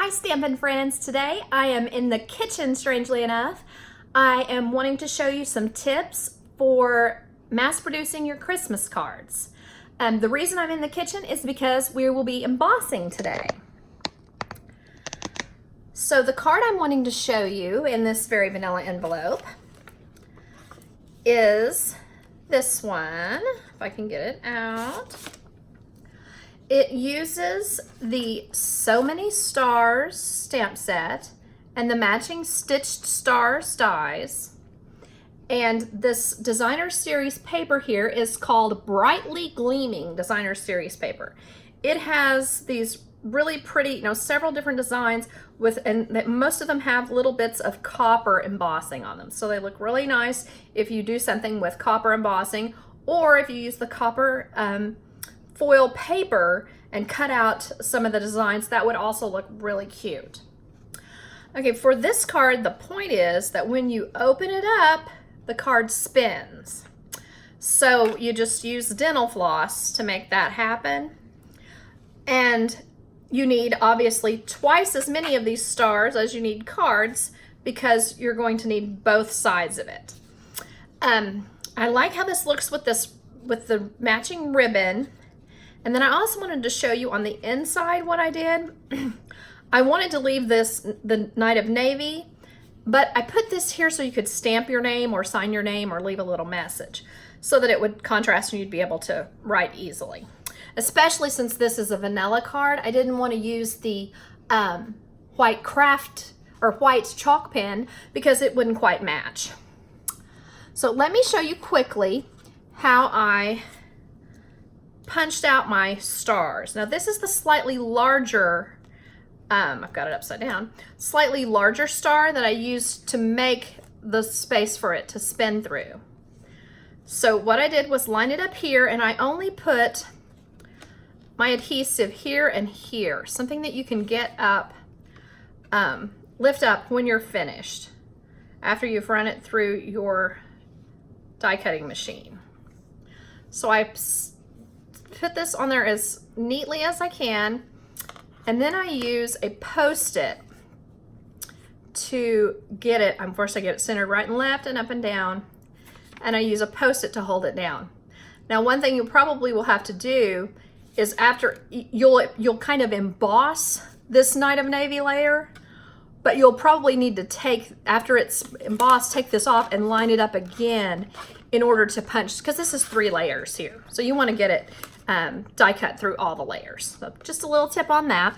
Hi Stampin' friends, today I am in the kitchen, strangely enough. I am wanting to show you some tips for mass producing your Christmas cards. The reason I'm in the kitchen is because we will be embossing today. So the card I'm wanting to show you in this very vanilla envelope is this one, if I can get it out. It uses the So Many Stars stamp set and the matching stitched stars dies. And this designer series paper here is called Brightly Gleaming designer series paper. It has these really pretty, several different designs and most of them have little bits of copper embossing on them. So they look really nice if you do something with copper embossing, or if you use the copper foil paper and cut out some of the designs, that would also look really cute. Okay, for this card, the point is that when you open it up, the card spins. So you just use dental floss to make that happen. And you need obviously twice as many of these stars as you need cards, because you're going to need both sides of it. I like how this looks with the matching ribbon. And then I also wanted to show you on the inside what I did. I wanted to leave this the Night of Navy, but I put this here so you could stamp your name or sign your name or leave a little message so that it would contrast and you'd be able to write easily. Especially since this is a vanilla card, I didn't want to use the white craft or white chalk pen because it wouldn't quite match. So let me show you quickly how I punched out my stars. Now this is the slightly larger, I've got it upside down, slightly larger star that I used to make the space for it to spin through. So what I did was line it up here, and I only put my adhesive here and here, something that you can get up, lift up when you're finished, after you've run it through your die cutting machine. So I put this on there as neatly as I can, and then I use a Post-it to get it. First I get it centered right and left and up and down, and I use a Post-it to hold it down. Now one thing you probably will have to do is after you'll kind of emboss this Night of Navy layer, but you'll probably need to take, after it's embossed, take this off and line it up again in order to punch, because this is 3 layers here. So you want to get it die cut through all the layers. So just a little tip on that.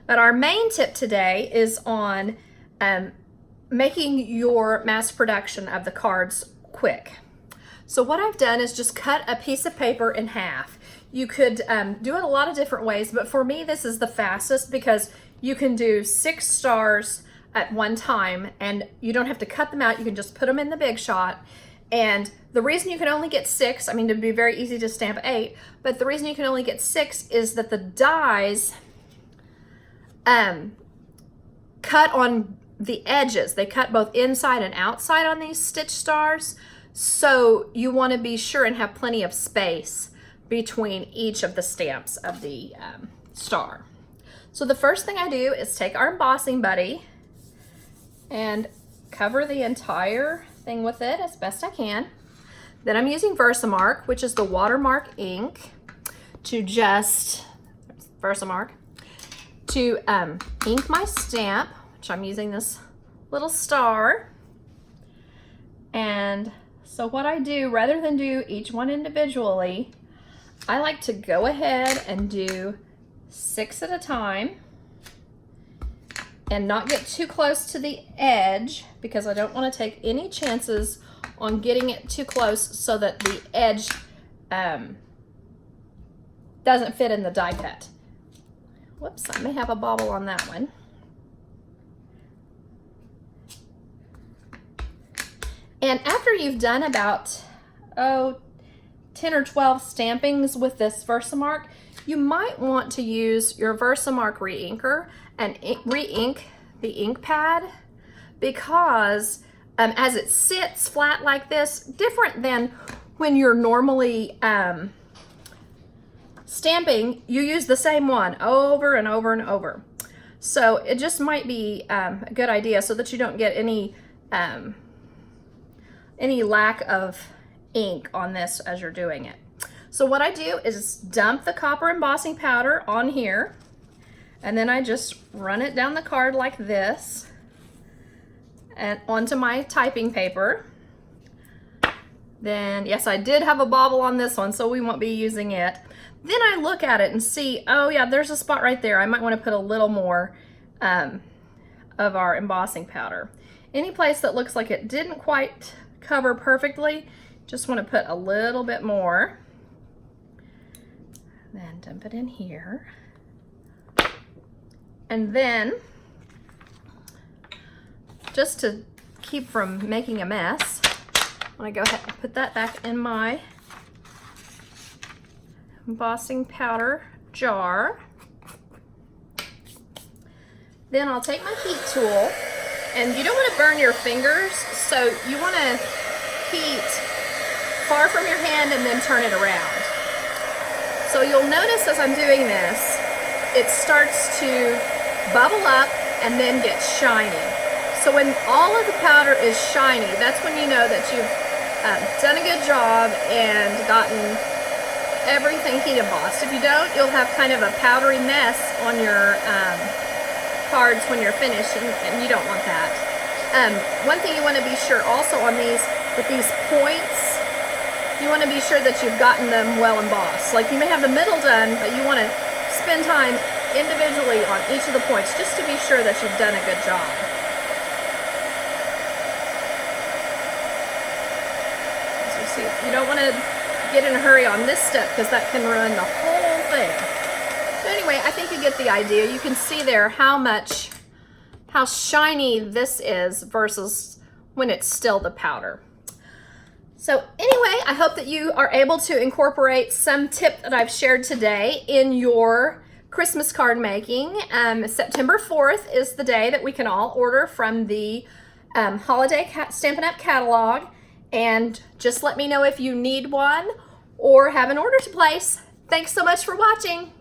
But our main tip today is on making your mass production of the cards quick. So what I've done is just cut a piece of paper in half. You could do it a lot of different ways, but for me this is the fastest because you can do 6 stars at one time and you don't have to cut them out. You can just put them in the Big Shot. And the reason you can only get 6, I mean, it'd be very easy to stamp 8, but the reason you can only get 6 is that the dies cut on the edges. They cut both inside and outside on these stitch stars. So you want to be sure and have plenty of space between each of the stamps of the star. So the first thing I do is take our embossing buddy and cover the entire thing with it as best I can. Then I'm using Versamark, which is the watermark ink, to ink my stamp, which I'm using this little star. And so what I do, rather than do each one individually, I like to go ahead and do 6 at a time and not get too close to the edge, because I don't want to take any chances on getting it too close so that the edge doesn't fit in the die cut. Whoops, I may have a bobble on that one. And after you've done about 10 or 12 stampings with this Versamark, you might want to use your Versamark re-inker and re-ink the ink pad, because as it sits flat like this, different than when you're normally stamping, you use the same one over and over and over. So it just might be a good idea so that you don't get any lack of ink on this as you're doing it. So what I do is dump the copper embossing powder on here, and then I just run it down the card like this and onto my typing paper. Then, yes, I did have a bobble on this one, so we won't be using it. Then I look at it and see, oh yeah, there's a spot right there. I might want to put a little more of our embossing powder. Any place that looks like it didn't quite cover perfectly, just want to put a little bit more. Then dump it in here. And then, just to keep from making a mess, I'm going to go ahead and put that back in my embossing powder jar. Then I'll take my heat tool, and you don't want to burn your fingers, so you want to heat far from your hand and then turn it around. So you'll notice as I'm doing this, it starts to bubble up and then get shiny. So when all of the powder is shiny, that's when you know that you've done a good job and gotten everything heat embossed. If you don't, you'll have kind of a powdery mess on your cards when you're finished, and you don't want that. One thing you want to be sure also on these, with these points, you want to be sure that you've gotten them well embossed. Like you may have the middle done, but you want to spend time individually on each of the points just to be sure that you've done a good job. As you see, you don't want to get in a hurry on this step because that can ruin the whole thing. So anyway, I think you get the idea. You can see there how shiny this is versus when it's still the powder. So anyway, I hope that you are able to incorporate some tip that I've shared today in your Christmas card making. September 4th is the day that we can all order from the Holiday Stampin' Up! Catalog. And just let me know if you need one or have an order to place. Thanks so much for watching.